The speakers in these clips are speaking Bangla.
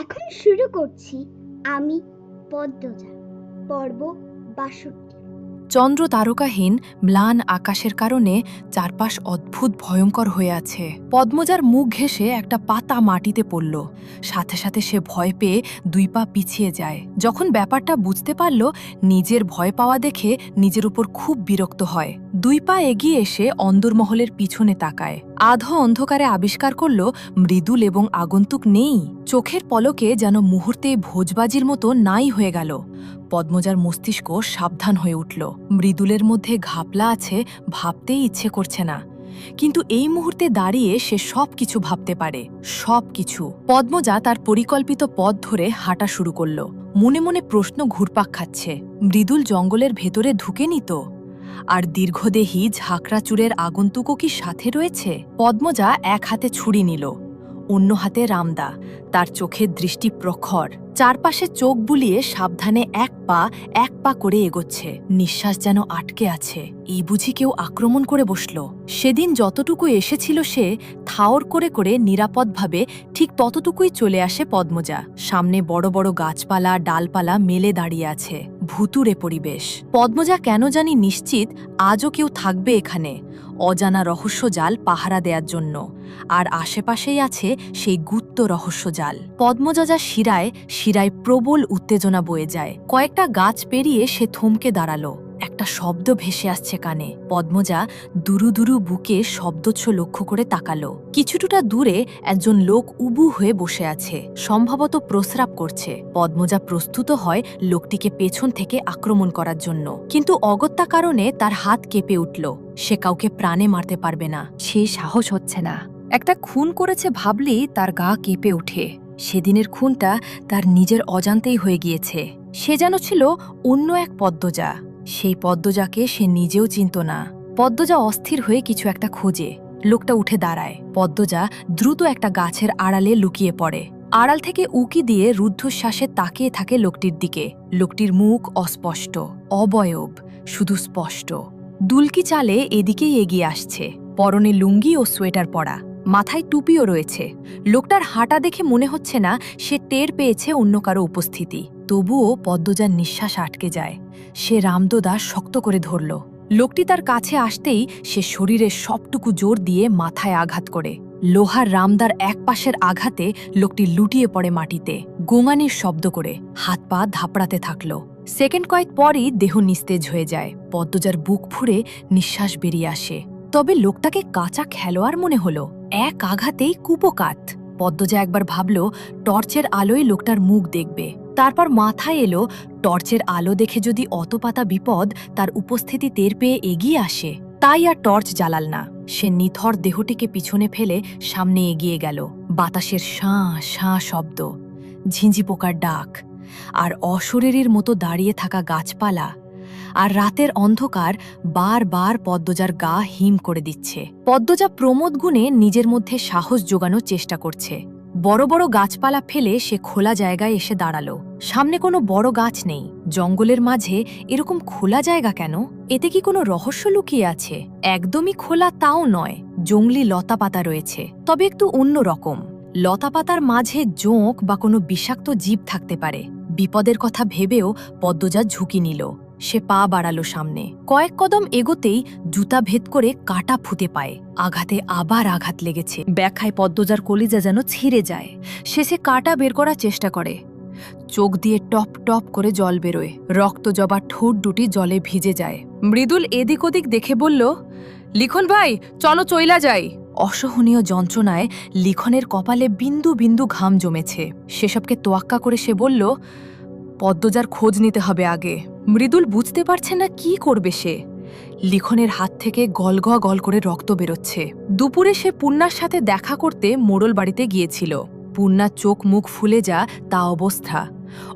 এখন শুরু করছি আমি পদ্মজা পর্ব ৬২। চন্দ্র তারকাহীন ম্লান আকাশের কারণে চারপাশ অদ্ভুত ভয়ঙ্কর হয়ে আছে। পদ্মজার মুখ ঘেঁষে একটা পাতা মাটিতে পড়ল। সাথে সাথে সে ভয় পেয়ে ২ পা পিছিয়ে যায়। যখন ব্যাপারটা বুঝতে পারল, নিজের ভয় পাওয়া দেখে নিজের উপর খুব বিরক্ত হয়। ২ পা এগিয়ে এসে অন্দরমহলের পিছনে তাকায়। আধো অন্ধকারে আবিষ্কার করল মৃদুল এবং আগন্তুক নেই। চোখের পলকে যেন মুহূর্তেই ভোজবাজির মতো নাই হয়ে গেল। পদ্মজার মস্তিষ্ক সাবধান হয়ে উঠল। মৃদুলের মধ্যে ঘাপলা আছে, ভাবতেই ইচ্ছে করছে না, কিন্তু এই মুহূর্তে দাঁড়িয়ে সে সবকিছু ভাবতে পারে, সবকিছু। পদ্মজা তার পরিকল্পিত পথ ধরে হাঁটা শুরু করল। মনে মনে প্রশ্ন ঘুরপাক খাচ্ছে, মৃদুল জঙ্গলের ভেতরে ঢুকেনি তো? আর দীর্ঘদেহী ঝাঁকড়া চুরের আগন্তুকও কি সাথে রয়েছে? পদ্মজা এক হাতে ছুরি নিল, অন্য হাতে রামদা। তার চোখের দৃষ্টি প্রখর, চারপাশে চোখ বুলিয়ে সাবধানে এক পা করে এগোচ্ছে। নিঃশ্বাস যেন আটকে আছে। এই বুঝি কেউ আক্রমণ করে বসল? সেদিন যতটুকু এসেছিল সে, থাওর করে করে নিরাপদভাবে ঠিক ততটুকুই চলে আসে পদ্মজা। সামনে বড় বড় গাছপালা ডালপালা মেলে দাঁড়িয়ে আছে, ভুতুড়ে পরিবেশ। পদ্মজা কেন জানি নিশ্চিত আজও কেউ থাকবে এখানে, অজানা রহস্যজাল পাহারা দেওয়ার জন্য। আর আশেপাশেই আছে সেই গুপ্ত রহস্যজাল। পদ্মজা যা শিরায় প্রবল উত্তেজনা বয়ে যায়। কয়েকটা গাছ পেরিয়ে সে থমকে দাঁড়ালো। একটা শব্দ ভেসে আসছে কানে। পদ্মজা দুরু দুরু বুকে শব্দচ্ছ লক্ষ্য করে তাকালো। কিছুটা দূরে একজন লোক উবু হয়ে বসে আছে, সম্ভবত প্রস্রাব করছে। পদ্মজা প্রস্তুত হয় লোকটিকে পেছন থেকে আক্রমণ করার জন্য, কিন্তু অগত্যা কারণে তার হাত কেঁপে উঠল। সে কাউকে প্রাণে মারতে পারবে না, সে সাহস হচ্ছে না। একটা খুন করেছে ভাবলেই তার গা কেঁপে ওঠে। সেদিনের খুনটা তার নিজের অজান্তেই হয়ে গিয়েছে। সে যেন ছিল অন্য এক পদ্মজা। সেই পদ্মজাকে সে নিজেও চিনত না। পদ্মজা অস্থির হয়ে কিছু একটা খোঁজে। লোকটা উঠে দাঁড়ায়। পদ্মজা দ্রুত একটা গাছের আড়ালে লুকিয়ে পড়ে। আড়াল থেকে উকি দিয়ে রুদ্ধশ্বাসে তাকিয়ে থাকে লোকটির দিকে। লোকটির মুখ অস্পষ্ট, অবয়ব শুধু স্পষ্ট। দুলকি চালে এদিকেই এগিয়ে আসছে। পরনে লুঙ্গি ও সোয়েটার পরা, মাথায় টুপিও রয়েছে। লোকটার হাঁটা দেখে মনে হচ্ছে না সে টের পেয়েছে অন্য কারো উপস্থিতি। তবুও পদ্মজার নিঃশ্বাস আটকে যায়। সে রামদোদা শক্ত করে ধরল। লোকটি তার কাছে আসতেই সে শরীরের সবটুকু জোর দিয়ে মাথায় আঘাত করে। লোহার রামদার এক পাশের আঘাতে লোকটি লুটিয়ে পড়ে মাটিতে, গোঙানির শব্দ করে। হাত পা ধাপড়াতে থাকল। সেকেন্ড কয়েক পরই দেহ নিস্তেজ হয়ে যায়। পদ্মজার বুক ফুঁড়ে নিঃশ্বাস বেরিয়ে আসে। তবে লোকটাকে কাঁচা খেলোয়াড় মনে হলো। এক আঘাতেই কুপোকাত। পদ্মজা একবার ভাবল টর্চের আলোয় লোকটার মুখ দেখবে। তারপর মাথায় এলো, টর্চের আলো দেখে যদি অতপাতা বিপদ তার উপস্থিতি টের পেয়ে এগিয়ে আসে। তাই আর টর্চ জ্বালাল না। সে নিথর দেহটিকে পিছনে ফেলে সামনে এগিয়ে গেল। বাতাসের শাঁ শাঁ শব্দ, ঝিঁঝি পোকার ডাক, আর অশরীরীর মতো দাঁড়িয়ে থাকা গাছপালা আর রাতের অন্ধকার বারবার পদ্মজার গা হিম করে দিচ্ছে। পদ্মজা প্রমোদ গুণে নিজের মধ্যে সাহস জোগানোর চেষ্টা করছে। বড় বড় গাছপালা ফেলে সে খোলা জায়গায় এসে দাঁড়ালো। সামনে কোনো বড় গাছ নেই। জঙ্গলের মাঝে এরকম খোলা জায়গা কেন? এতে কি কোনো রহস্য লুকিয়ে আছে? একদমই খোলা তাও নয়, জংলি লতাপাতা রয়েছে, তবে একটু অন্য রকম। লতাপাতার মাঝে জোঁক বা কোনো বিষাক্ত জীব থাকতে পারে। বিপদের কথা ভেবেও পদ্মজা ঝুঁকি নিল। সে পা বাড়ালো সামনে। কয়েক কদম এগোতেই জুতা ভেদ করে কাটা ফুটে পায়। আঘাতে আবার আঘাত লেগেছে। ব্যাখায় পদ্মজার কলিজা যেন ছিঁড়ে যায়। সে কাটা বের করার চেষ্টা করে। চোখ দিয়ে টপ টপ করে জল বেরোয়। রক্ত জবা ঠোঁট দুটি জলে ভিজে যায়। মৃদুল এদিক ওদিক দেখে বলল, লিখন ভাই, চলো চইলা যাই। অসহনীয় যন্ত্রণায় লিখনের কপালে বিন্দু বিন্দু ঘাম জমেছে। সেসবকে তোয়াক্কা করে সে বলল, পদ্মজার খোঁজ নিতে হবে আগে। মৃদুল বুঝতে পারছে না কি করবে সে। লিখনের হাত থেকে গলগা গল করে রক্ত বেরোচ্ছে। দুপুরে সে পূর্ণার সাথে দেখা করতে মোড়ল বাড়িতে গিয়েছিল। পূর্ণার চোখ মুখ ফুলে যা তা অবস্থা।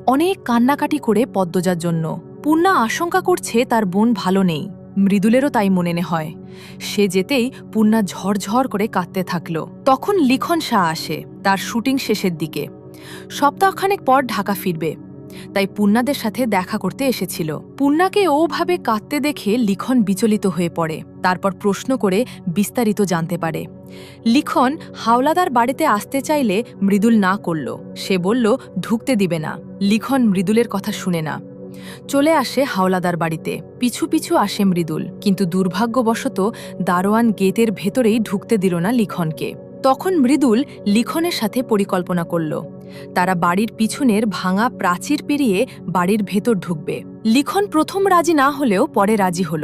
অনেক কান্নাকাটি করে পদ্মজার জন্য। পূর্ণা আশঙ্কা করছে তার বোন ভালো নেই। মৃদুলেরও তাই মনে হয়। সে যেতেই পূর্ণা ঝরঝর করে কাঁদতে থাকল। তখন লিখন শাহ আসে, তার শুটিং শেষের দিকে। সপ্তাহখানেক পর ঢাকা ফিরবে। তাই পূর্ণাদের সাথে দেখা করতে এসেছিল। পূর্ণাকে ওভাবে কাঁদতে দেখে লিখন বিচলিত হয়ে পড়ে। তারপর প্রশ্ন করে বিস্তারিত জানতে পারে। লিখন হাওলাদার বাড়িতে আসতে চাইলে মৃদুল না করল। সে বলল ঢুকতে দিবে না। লিখন মৃদুলের কথা শুনে না, চলে আসে হাওলাদার বাড়িতে। পিছু পিছু আসে মৃদুল, কিন্তু দুর্ভাগ্যবশত দারোয়ান গেটের ভেতরেই ঢুকতে দিল না লিখনকে। তখন মৃদুল লিখনের সাথে পরিকল্পনা করল। তারা বাড়ির পিছনের ভাঙা প্রাচীর পেরিয়ে বাড়ির ভেতর ঢুকবে। লিখন প্রথম রাজি না হলেও পরে রাজি হল।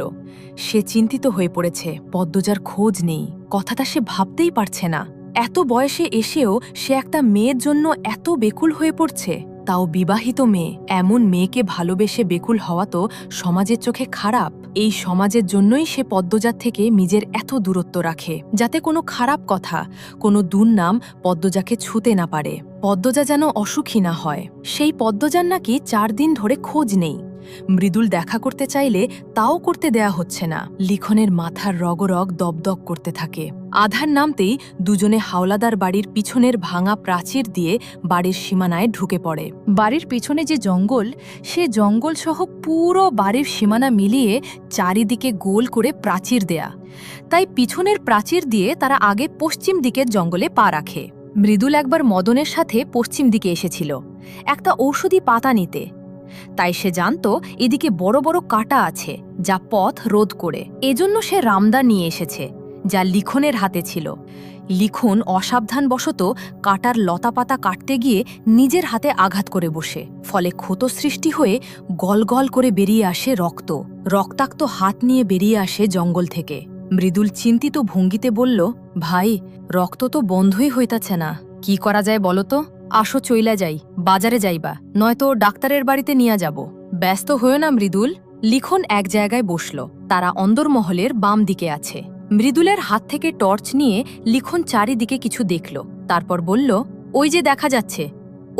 সে চিন্তিত হয়ে পড়েছে, পদ্মজার খোঁজ নেই, কথাটা সে ভাবতেই পারছে না। এত বয়সে এসেও সে একটা মেয়ের জন্য এত বেকুল হয়ে পড়ছে, তাও বিবাহিত মেয়ে। এমন মেয়েকে ভালোবেসে বেকুল হওয়া তো সমাজের চোখে খারাপ। এই সমাজের জন্যই সে পদ্মজার থেকে নিজের এত দূরত্ব রাখে, যাতে কোনো খারাপ কথা, কোনো দুর্নাম পদ্মজাকে ছুঁতে না পারে। পদ্মজা যেন অসুখী না হয়। সেই পদ্মজার নাকি 4 দিন ধরে খোঁজ নেই। মৃদুল দেখা করতে চাইলে তাও করতে দেয়া হচ্ছে না। লিখনের মাথার রগরগ দপদপ করতে থাকে। আধার নামতেই দুজনে হাওলাদার বাড়ির পিছনের ভাঙা প্রাচীর দিয়ে বাড়ির সীমানায় ঢুকে পড়ে। বাড়ির পিছনে যে জঙ্গল, সে জঙ্গল সহ পুরো বাড়ির সীমানা মিলিয়ে চারিদিকে গোল করে প্রাচীর দেয়া। তাই পিছনের প্রাচীর দিয়ে তারা আগে পশ্চিম দিকের জঙ্গলে পা রাখে। মৃদুল একবার মদনের সাথে পশ্চিম দিকে এসেছিল একটা ঔষধি পাতা নিতে। তাই সে জানত এদিকে বড় বড় কাঁটা আছে, যা পথ রোধ করে। এজন্য সে রামদা নিয়ে এসেছে, যা লিখনের হাতে ছিল। লিখন অসাবধানবশত কাঁটার লতাপাতা কাটতে গিয়ে নিজের হাতে আঘাত করে বসে, ফলে ক্ষত সৃষ্টি হয়ে গলগল করে বেরিয়ে আসে রক্ত। রক্তাক্ত হাত নিয়ে বেরিয়ে আসে জঙ্গল থেকে। মৃদুল চিন্তিত ভঙ্গিতে বলল, ভাই, রক্ত তো বন্ধই হইতাছে না, কি করা যায় বলো তো? আসো চইলা যাই, বাজারে যাইবা, নয়তো ডাক্তারের বাড়িতে নিয়ে যাব। ব্যস্ত হয়েও না মৃদুল। লিখন এক জায়গায় বসল। তারা অন্দরমহলের বাম দিকে আছে। মৃদুলের হাত থেকে টর্চ নিয়ে লিখন চারিদিকে কিছু দেখল। তারপর বলল, ওই যে দেখা যাচ্ছে,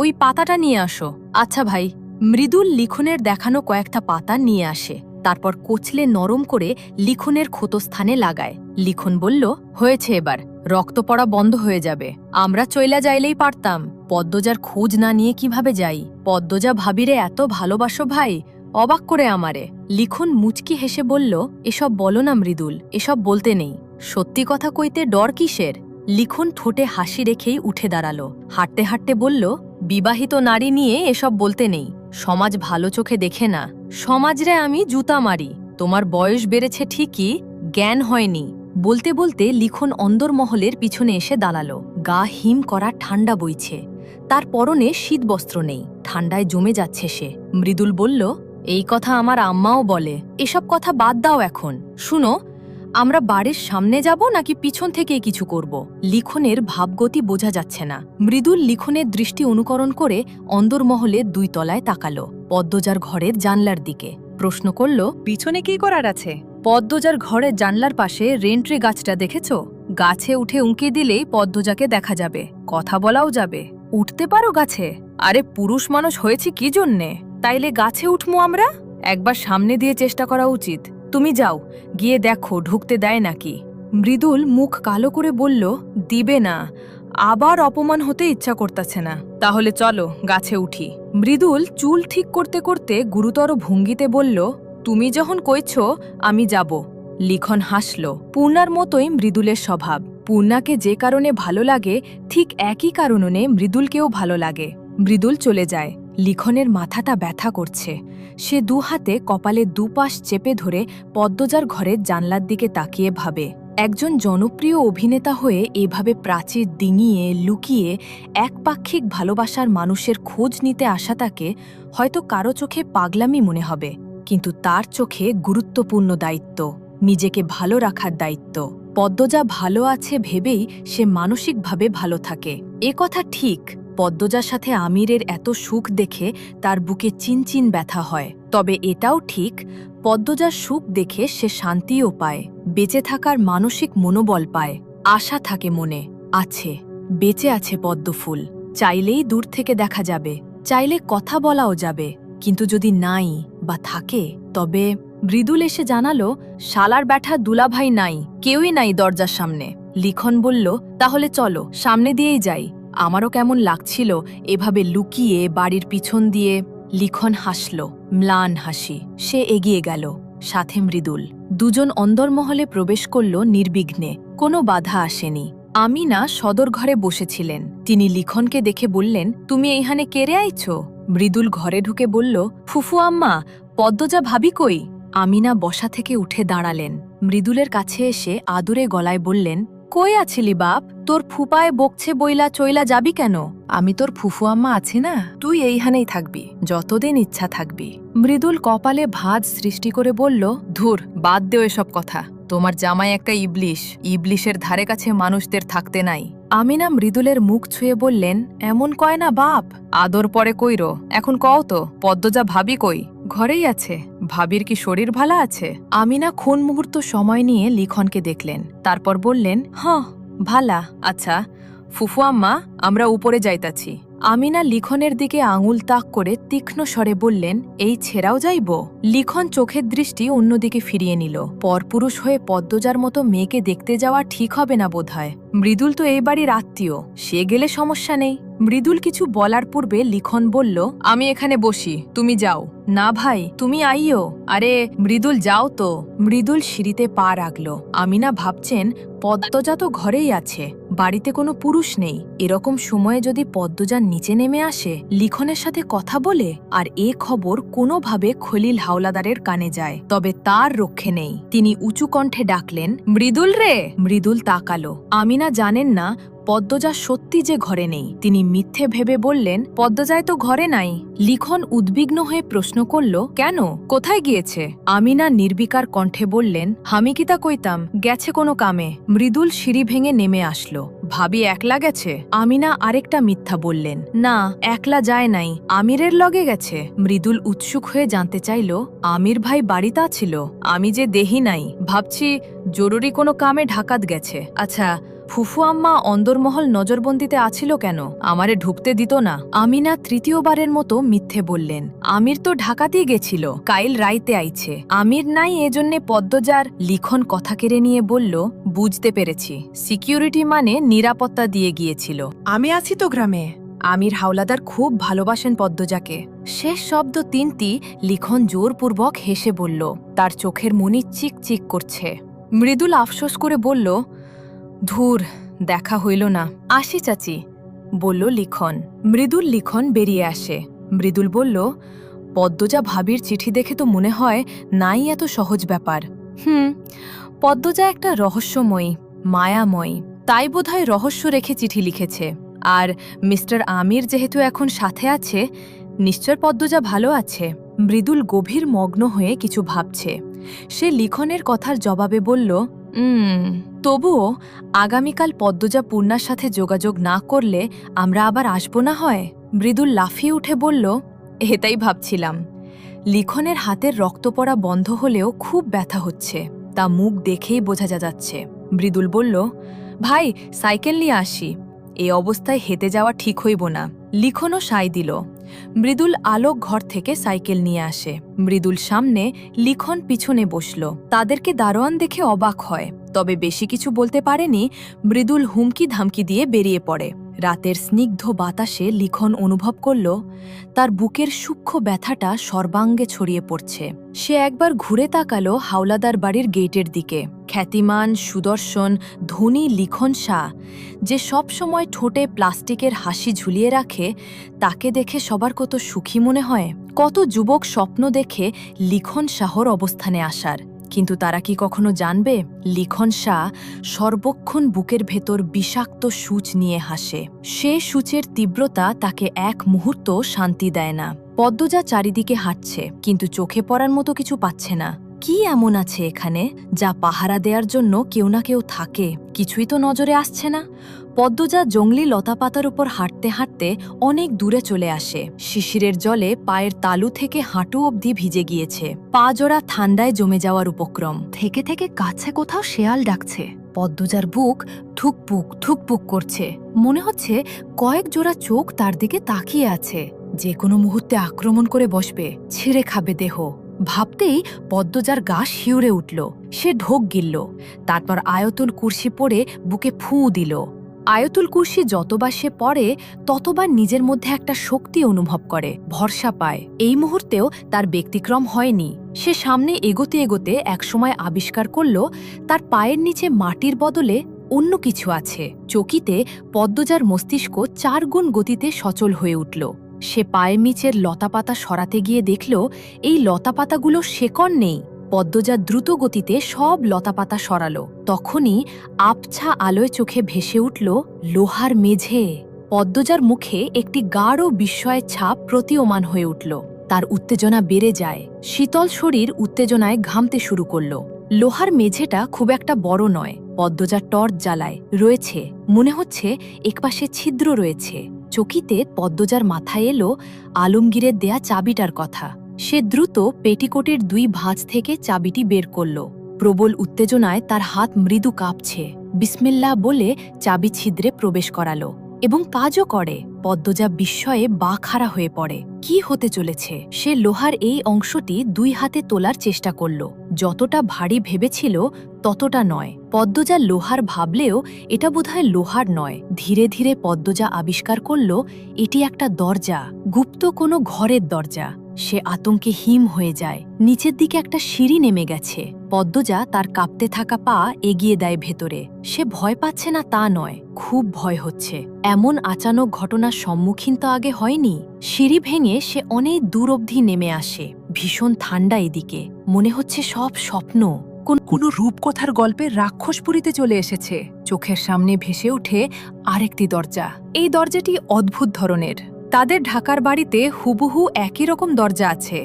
ওই পাতাটা নিয়ে আসো। আচ্ছা ভাই। মৃদুল লিখনের দেখানো কয়েকটা পাতা নিয়ে আসে। তারপর কোচলে নরম করে লিখনের ক্ষতস্থানে লাগায়। লিখন বলল, হয়েছে, এবার রক্ত পড়া বন্ধ হয়ে যাবে। আমরা চইলা যাইলেই পারতাম, পদ্মজার খোঁজ না নিয়ে কিভাবে যাই? পদ্মজা ভাবিরে এত ভালোবাসো ভাই, অবাক করে আমারে। লিখন মুচকি হেসে বলল, এসব বলো না মৃদুল, এসব বলতে নেই। সত্যি কথা কইতে ডর কিসের? লিখন ঠোঁটে হাসি রেখেই উঠে দাঁড়ালো। হাঁটতে হাঁটতে বলল, বিবাহিত নারী নিয়ে এসব বলতে নেই। সমাজ ভালো চোখে দেখে না। সমাজরে আমি জুতা মারি। তোমার বয়স বেড়েছে ঠিকই, জ্ঞান হয়নি। বলতে বলতে লিখন অন্দরমহলের পিছনে এসে দাঁড়ালো। গা হিম করা ঠান্ডা বইছে। তার পরনে শীতবস্ত্র নেই, ঠান্ডায় জমে যাচ্ছে সে। মৃদুল বলল, এই কথা আমার আম্মাও বলে। এসব কথা বাদ দাও এখন। শুনো, আমরা বাড়ির সামনে যাব নাকি পিছন থেকে কিছু করব? লিখনের ভাবগতি বোঝা যাচ্ছে না। মৃদুল লিখনের দৃষ্টি অনুকরণ করে অন্দরমহলের 2 তলায় তাকালো, পদ্মজার ঘরের জানলার দিকে। প্রশ্ন করল, পিছনে কি করার আছে? পদ্মজার ঘরের জানলার পাশে রেন্ট্রি গাছটা দেখেছ? গাছে উঠে উঁকে দিলেই পদ্মজাকে দেখা যাবে, কথা বলাও যাবে। উঠতে পারো গাছে? আরে পুরুষ মানুষ হয়েছি কি জন্যে? তাইলে গাছে উঠমু আমরা? একবার সামনে দিয়ে চেষ্টা করা উচিত। তুমি যাও, গিয়ে দেখো ঢুকতে দেয় নাকি। মৃদুল মুখ কালো করে বলল, দিবে না। আবার অপমান হতে ইচ্ছা করতেছে না। তাহলে চলো গাছে উঠি। মৃদুল চুল ঠিক করতে করতে গুরুতর ভঙ্গিতে বলল, তুমি যখন কইছ আমি যাব। লিখন হাসল। পূর্ণার মতোই মৃদুলের স্বভাব। পূর্ণাকে যে কারণে ভালো লাগে, ঠিক একই কারণে মৃদুলকেও ভালো লাগে। মৃদুল চলে যায়। লিখনের মাথাটা ব্যথা করছে। সে 2 হাতে কপালে দুপাশ চেপে ধরে পদ্মজার ঘরের জানলার দিকে তাকিয়ে ভাবে, একজন জনপ্রিয় অভিনেতা হয়ে এভাবে প্রাচীর ডিঙিয়ে লুকিয়ে একপাক্ষিক ভালোবাসার মানুষের খোঁজ নিতে আসাটাকে হয়তো কারো চোখে পাগলামি মনে হবে, কিন্তু তার চোখে গুরুত্বপূর্ণ দায়িত্ব, নিজেকে ভালো রাখার দায়িত্ব। পদ্মজা ভালো আছে ভেবেই সে মানসিকভাবে ভালো থাকে। এ কথা ঠিক। পদ্মজার সাথে আমিরের এত সুখ দেখে তার বুকে চিনচিন ব্যথা হয়। তবে এটাও ঠিক, পদ্মজার সুখ দেখে সে শান্তিও পায়, বেঁচে থাকার মানসিক মনোবল পায়, আশা থাকে মনে। আছে, বেঁচে আছে পদ্মফুল। চাইলেই দূর থেকে দেখা যাবে, চাইলে কথা বলাও যাবে। কিন্তু যদি নাই বা থাকে, তবে মৃদুল এসে জানালো, শালার ব্যাঠা দুলাভাই নাই, কেউই নাই দরজার সামনে। লিখন বলল, তাহলে চলো সামনে দিয়েই যাই। আমারও কেমন লাগছিল এভাবে লুকিয়ে বাড়ির পিছন দিয়ে। লিখন হাসল, ম্লান হাসি। সে এগিয়ে গেল, সাথে মৃদুল। দুজন অন্দরমহলে প্রবেশ করল নির্বিঘ্নে, কোনো বাধা আসেনি। আমিনা সদর ঘরে বসেছিলেন। তিনি লিখনকে দেখে বললেন, তুমি এইখানে কেড়ে আইছ? মৃদুল ঘরে ঢুকে বলল, ফুফু আম্মা, পদ্মজা ভাবি কই? আমিনা বসা থেকে উঠে দাঁড়ালেন। মৃদুলের কাছে এসে আদুরে গলায় বললেন, কই আছিলি বাপ? তোর ফুপায় বকছে বইলা চইলা যাবি কেন? আমি তোর ফুফু আম্মা আছি না, তুই এইখানেই থাকবি, যতদিন ইচ্ছা থাকবি। মৃদুল কপালে ভাঁজ সৃষ্টি করে বলল, ধুর, বাদ দেও এসব কথা। তোমার জামাই একটা ইবলিশ, ইবলিশের ধারে কাছে মানুষদের থাকতে নাই। আমিনা মৃদুলের মুখ ছুঁয়ে বললেন, এমন কয় না বাপ। আদর পরে কইর, এখন কও তো, পদ্মজা ভাবি কই? ঘরেই আছে। ভাবির কি শরীর ভালা আছে? আমিনা ক্ষণ মুহূর্ত সময় নিয়ে লিখনকে দেখলেন, তারপর বললেন, ভালা। আচ্ছা ফুফু আম্মা, আমরা উপরে যাইতাছি। আমিনা লিখনের দিকে আঙুল তাক করে তীক্ষ্ণ স্বরে বললেন, এই ছেড়াও যাইব? লিখন চোখের দৃষ্টি অন্যদিকে ফিরিয়ে নিল। পরপুরুষ হয়ে পদ্মজার মতো মেয়েকে দেখতে যাওয়া ঠিক হবে না বোধহয়। মৃদুল তো এই বাড়ির আত্মীয়, সে গেলে সমস্যা নেই। মৃদুল কিছু বলার পূর্বে লিখন বলল, আমি এখানে বসি, তুমি যাও। না ভাই, তুমি আইও। আরে মৃদুল, যাও তো। মৃদুল সিঁড়িতে পা রাখল। আমিনা ভাবছেন, পদ্মজা তো ঘরেই আছে, বাড়িতে কোনো পুরুষ নেই। এরকম সময়ে যদি পদ্মজা নিচে নেমে আসে, লিখনের সাথে কথা বলে, আর এ খবর কোনোভাবে খলিল হাওলাদারের কানে যায়, তবে তার রক্ষে নেই। তিনি উঁচু কণ্ঠে ডাকলেন, মৃদুল রে। মৃদুল তাকালো। আমিনা জানেন না পদ্মজা সত্যি যে ঘরে নেই। তিনি মিথ্যে ভেবে বললেন, পদ্মজায় তো ঘরে নাই। লিখন উদ্বিগ্ন হয়ে প্রশ্ন করল, কেন, কোথায় গিয়েছে? আমিনা নির্বিকার কণ্ঠে বললেন, আমি কি তা কইতাম, গেছে কোনো কামে। মৃদুল সিঁড়ি ভেঙে নেমে আসলো। ভাবি একলা গেছে? আমিনা আরেকটা মিথ্যা বললেন, না, একলা যায় নাই, আমিরের লগে গেছে। মৃদুল উৎসুক হয়ে জানতে চাইল, আমির ভাই বাড়িতে ছিল? আমি যে দেহি নাই, ভাবছি জরুরি কোনো কামে ঢাকাত গেছে। আচ্ছা, ফুফু আম্মা অন্দরমহল নজরবন্দিতে আছিল কেন? আমারে ঢুকতে দিত না। আমিনা তৃতীয়বারের মতো মিথ্যে বললেন, আমির তো ঢাকাতেই গেছিল, কাইল রাইতে আইছে। আমির নাই, এজন্যে পদ্মজার। লিখন কথা কেড়ে নিয়ে বলল, বুঝতে পেরেছি, সিকিউরিটি মানে নিরাপত্তা দিয়ে গিয়েছিল। আমি আছি তো গ্রামে। আমির হাওলাদার খুব ভালোবাসেন পদ্মজাকে। শেষ শব্দ তিনটি লিখন জোরপূর্বক হেসে বলল, তার চোখের মনি চিক চিক করছে। মৃদুল আফসোস করে বলল, ধুর, দেখা হইল না, আসি চাচি, বলল লিখন। মৃদুল লিখন বেরিয়ে আসে। মৃদুল বলল, পদ্মজা ভাবির চিঠি দেখে তো মনে হয় নাই এত সহজ ব্যাপার। পদ্মজা একটা রহস্যময়ী, মায়াময়ী, তাই বোধহয় রহস্য রেখে চিঠি লিখেছে। আর মিস্টার আমির যেহেতু এখন সাথে আছে, নিশ্চয় পদ্মজা ভালো আছে। মৃদুল গভীর মগ্ন হয়ে কিছু ভাবছে। সে লিখনের কথার জবাবে বলল, তবুও আগামীকাল পদ্মজা পূর্ণার সাথে যোগাযোগ না করলে আমরা আবার আসব না হয়? মৃদুল লাফিয়ে উঠে বলল, এটাই ভাবছিলাম। লিখনের হাতের রক্ত পড়া বন্ধ হলেও খুব ব্যথা হচ্ছে, তা মুখ দেখেই বোঝা যাচ্ছে। মৃদুল বলল, ভাই, সাইকেল নিয়ে আসি, এই অবস্থায় হেঁটে যাওয়া ঠিক হইব না। লিখনও সায় দিল। মৃদুল আলোক ঘর থেকে সাইকেল নিয়ে আসে। মৃদুল সামনে, লিখন পিছনে বসল। তাদেরকে দারোয়ান দেখে অবাক হয়, তবে বেশি কিছু বলতে পারেনি। মৃদুল হুমকি ধামকি দিয়ে বেরিয়ে পড়ে। রাতের স্নিগ্ধ বাতাসে লিখন অনুভব করল তার বুকের সূক্ষ্ম ব্যথাটা সর্বাঙ্গে ছড়িয়ে পড়ছে। সে একবার ঘুরে তাকালো হাওলাদার বাড়ির গেটের দিকে। খ্যাতিমান, সুদর্শন, ধনী লিখন শাহ, যে সব সময় ঠোঁটে প্লাস্টিকের হাসি ঝুলিয়ে রাখে, তাকে দেখে সবার কত সুখী মনে হয়। কত যুবক স্বপ্ন দেখে লিখন শাহর অবস্থানে আসার, কিন্তু তারা কি কখনো জানবে লিখন শাহ সর্বক্ষণ বুকের ভেতর বিষাক্ত সূচ নিয়ে হাসে। সে সূচের তীব্রতা তাকে এক মুহূর্ত শান্তি দেয় না। পদ্মজা চারিদিকে হাঁটছে, কিন্তু চোখে পড়ার মতো কিছু পাচ্ছে না। কি এমন আছে এখানে যা পাহারা দেওয়ার জন্য কেউ না কেউ থাকে? কিছুই তো নজরে আসছে না। পদ্মজা জংলি লতাপাতার উপর হাঁটতে হাঁটতে অনেক দূরে চলে আসে। শিশিরের জলে পায়ের তালু থেকে হাঁটু অবধি ভিজে গিয়েছে। পা জোড়া ঠান্ডায় জমে যাওয়ার উপক্রম। থেকে থেকে কাছে কোথাও শেয়াল ডাকছে। পদ্মজার বুক থুকপুক থুকপুক করছে। মনে হচ্ছে কয়েক জোড়া চোখ তার দিকে তাকিয়ে আছে, যে কোনো মুহূর্তে আক্রমণ করে বসবে, ছিঁড়ে খাবে দেহ। ভাবতেই পদ্মজার গা শিউরে উঠল। সে ঢোক গিলল, তারপর আয়তুল কুরসি পড়ে বুকে ফুঁ দিল। আয়াতুল কুরসি যতবার সে পড়ে ততবার নিজের মধ্যে একটা শক্তি অনুভব করে, ভরসা পায়। এই মুহূর্তেও তার ব্যতিক্রম হয়নি। সে সামনে এগোতে এগোতে একসময় আবিষ্কার করল তার পায়ের নিচে মাটির বদলে অন্য কিছু আছে। চকিতে পদ্মজার মস্তিষ্ক 4 গুণ গতিতে সচল হয়ে উঠল। সে পায়ের নিচের লতাপাতা সরাতে গিয়ে দেখল এই লতাপাতাগুলো শেকড় নেই। পদ্মজা দ্রুত গতিতে সব লতাপাতা সরালো। তখনই আবছা আলোয় চোখে ভেসে উঠল লোহার মেঝে। পদ্মজার মুখে একটি গাঢ় বিস্ময়ের ছাপ প্রতীয়মান হয়ে উঠল। তার উত্তেজনা বেড়ে যায়। শীতল শরীর উত্তেজনায় ঘামতে শুরু করল। লোহার মেঝেটা খুব একটা বড় নয়। পদ্মজা টর্চ জ্বালায়, রয়েছে, মনে হচ্ছে একপাশে ছিদ্র রয়েছে। চকিতে পদ্মজার মাথায় এলো আলমগীরের দেয়া চাবিটার কথা। সে দ্রুত পেটিকোটের 2 ভাঁজ থেকে চাবিটি বের করল। প্রবল উত্তেজনায় তার হাত মৃদু কাঁপছে। বিসমিল্লাহ বলে চাবি ছিদ্রে প্রবেশ করালো এবং কাজও করে। পদ্মজা বিস্ময়ে বাকহারা হয়ে পড়ে। কি হতে চলেছে? সে লোহার এই অংশটি 2 হাতে তোলার চেষ্টা করল। যতটা ভারী ভেবেছিল ততটা নয়। পদ্মজা লোহার ভাবলেও এটা বোধহয় লোহার নয়। ধীরে ধীরে পদ্মজা আবিষ্কার করল এটি একটা দরজা, গুপ্ত কোনো ঘরের দরজা। সে আতঙ্কে হিম হয়ে যায়। নিচের দিকে একটা সিঁড়ি নেমে গেছে। পদ্মজা তার কাঁপতে থাকা পা এগিয়ে দেয় ভেতরে। সে ভয় পাচ্ছে না তা নয়, খুব ভয় হচ্ছে। এমন আচানক ঘটনার সম্মুখীন তো আগে হয়নি। সিঁড়ি ভেঙে সে অনেক দূর অবধি নেমে আসে। ভীষণ ঠান্ডা এদিকে, মনে হচ্ছে সব স্বপ্ন। কোনো রূপকথার গল্পের রাক্ষসপুরীতে চলে এসেছে। চোখের সামনে ভেসে ওঠে আরেকটি দরজা। এই দরজাটি অদ্ভুত ধরনের। তাদের ঢাকার বাড়িতে হুবহু একই রকম দরজা আছে।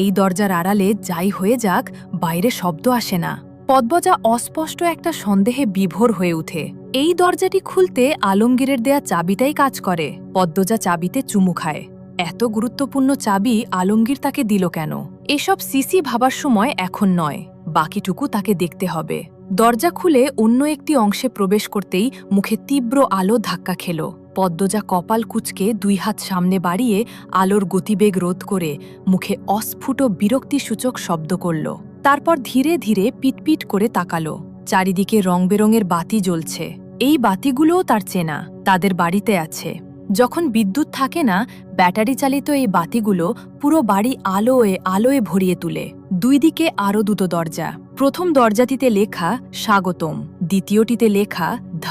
এই দরজার আড়ালে যাই হয়ে যাক, বাইরে শব্দ আসে না। পদ্মজা অস্পষ্ট একটা সন্দেহে বিভোর হয়ে ওঠে। এই দরজাটি খুলতে আলমগীরের দেয়া চাবিটাই কাজ করে। পদ্মজা চাবিতে চুমু খায়। এত গুরুত্বপূর্ণ চাবি আলমগীর তাকে দিল কেন? এসব সিসি ভাবার সময় এখন নয়, বাকিটুকু তাকে দেখতে হবে। দরজা খুলে অন্য একটি অংশে প্রবেশ করতেই মুখে তীব্র আলো ধাক্কা খেল। পদ্মজা কপাল কুঁচকে 2 হাত সামনে বাড়িয়ে আলোর গতিবেগ রোধ করে মুখে অস্ফুট বিরক্তিসূচক শব্দ করল। তারপর ধীরে ধীরে পিটপিট করে তাকালো। চারিদিকে রং বেরঙের বাতি জ্বলছে। এই বাতিগুলোও তার চেনা, তাদের বাড়িতে আছে। যখন বিদ্যুৎ থাকে না, ব্যাটারি চালিত এই বাতিগুলো পুরো বাড়ি আলোয় আলোয় ভরিয়ে তুলে। 2 দিকে আরও 2টো দরজা। প্রথম দরজাটিতে লেখা স্বাগতম, দ্বিতীয়টিতে লেখা ধ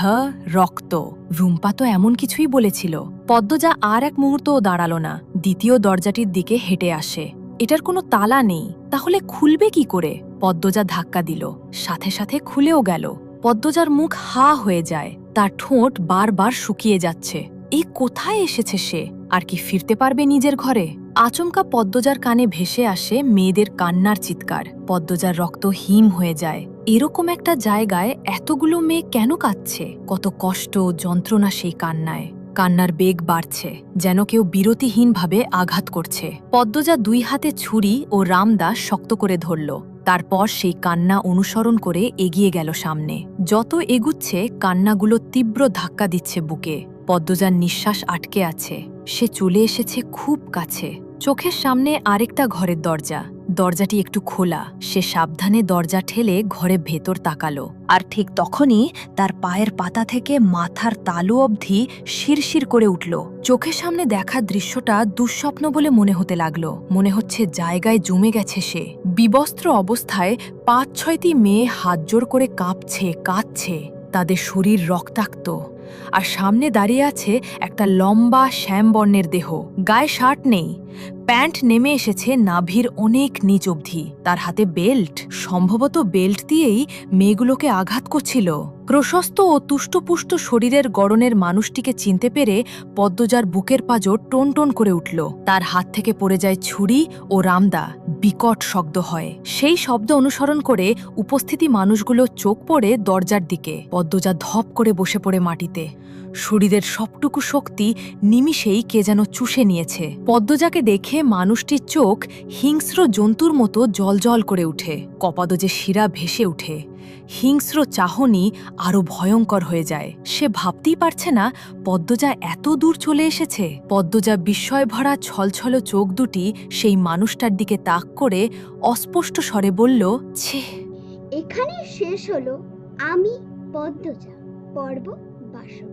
রক্ত। রুম্পা তো এমন কিছুই বলেছিল। পদ্মজা আর এক মুহূর্তও দাঁড়ালো না। দ্বিতীয় দরজাটির দিকে হেঁটে আসে। এটার কোনো তালা নেই, তাহলে খুলবে কি করে? পদ্মজা ধাক্কা দিল, সাথে সাথে খুলেও গেল। পদ্মজার মুখ হা হয়ে যায়। তার ঠোঁট বারবার শুকিয়ে যাচ্ছে। এই কোথায় এসেছে সে? আর কি ফিরতে পারবে নিজের ঘরে? আচমকা পদ্মজার কানে ভেসে আসে মেয়েদের কান্নার চিৎকার। পদ্মজার রক্ত হিম হয়ে যায়। এরকম একটা জায়গায় এতগুলো মেয়ে কেন কাঁদছে? কত কষ্ট, যন্ত্রণা সেই কান্নায়। কান্নার বেগ বাড়ছে, যেন কেউ বিরতিহীনভাবে আঘাত করছে। পদ্মজা 2 হাতে ছুরি ও রামদা শক্ত করে ধরল। তারপর সেই কান্না অনুসরণ করে এগিয়ে গেল সামনে। যত এগুচ্ছে কান্নাগুলো তীব্র ধাক্কা দিচ্ছে বুকে। পদ্মজার নিঃশ্বাস আটকে আছে। সে চলে এসেছে খুব কাছে। চোখের সামনে আরেকটা ঘরের দরজা। দরজাটি একটু খোলা। সে সাবধানে দরজা ঠেলে ঘরে ভেতর তাকালো। আর ঠিক তখনই তার পায়ের পাতা থেকে মাথার তালু অবধি শিরশির করে উঠল। চোখের সামনে দেখা দৃশ্যটা দুঃস্বপ্ন বলে মনে হতে লাগলো। মনে হচ্ছে জায়গায় জমে গেছে সে। বিবস্ত্র অবস্থায় 5-6টি মেয়ে হাতজোড় করে কাঁপছে, কাঁদছে। তাদের শরীর রক্তাক্ত। আর সামনে দাঁড়িয়ে আছে একটা লম্বা শ্যামবর্ণের দেহ। গায়ে শার্ট নেই, প্যান্ট নেমে এসেছে নাভির অনেক নিচ অবধি। তার হাতে বেল্ট। সম্ভবত বেল্ট দিয়েই মেয়েগুলোকে আঘাত করছিল। প্রশস্ত ও তুষ্টপুষ্ট শরীরের গড়নের মানুষটিকে চিনতে পেরে পদ্মজার বুকের পাঁজর টোন টোন করে উঠল। তার হাত থেকে পড়ে যায় ছুরি ও রামদা। বিকট শব্দ হয়। সেই শব্দ অনুসরণ করে উপস্থিতি মানুষগুলো চোখ পড়ে দরজার দিকে। পদ্মজা ধপ করে বসে পড়ে মাটিতে। শরীরের সবটুকু শক্তি নিমিষেই কে যেন চুষে নিয়েছে। পদ্মজাকে দেখে মানুষটির চোখ হিংস্র জন্তুর মতো জলজল করে উঠে। কপাদজে শিরা ভেসে উঠে। হিংস্র চাহনি আরো ভয়ঙ্কর হয়ে যায়। সে ভাবতেই পারছে না পদ্মজা এত দূর চলে এসেছে। পদ্মজা বিস্ময় ভরা ছলছল চোখ দুটি সেই মানুষটার দিকে তাক করে অস্পষ্ট স্বরে বলল, ছি। এখানে শেষ হলো আমি পদ্মজা, পর্ব 62।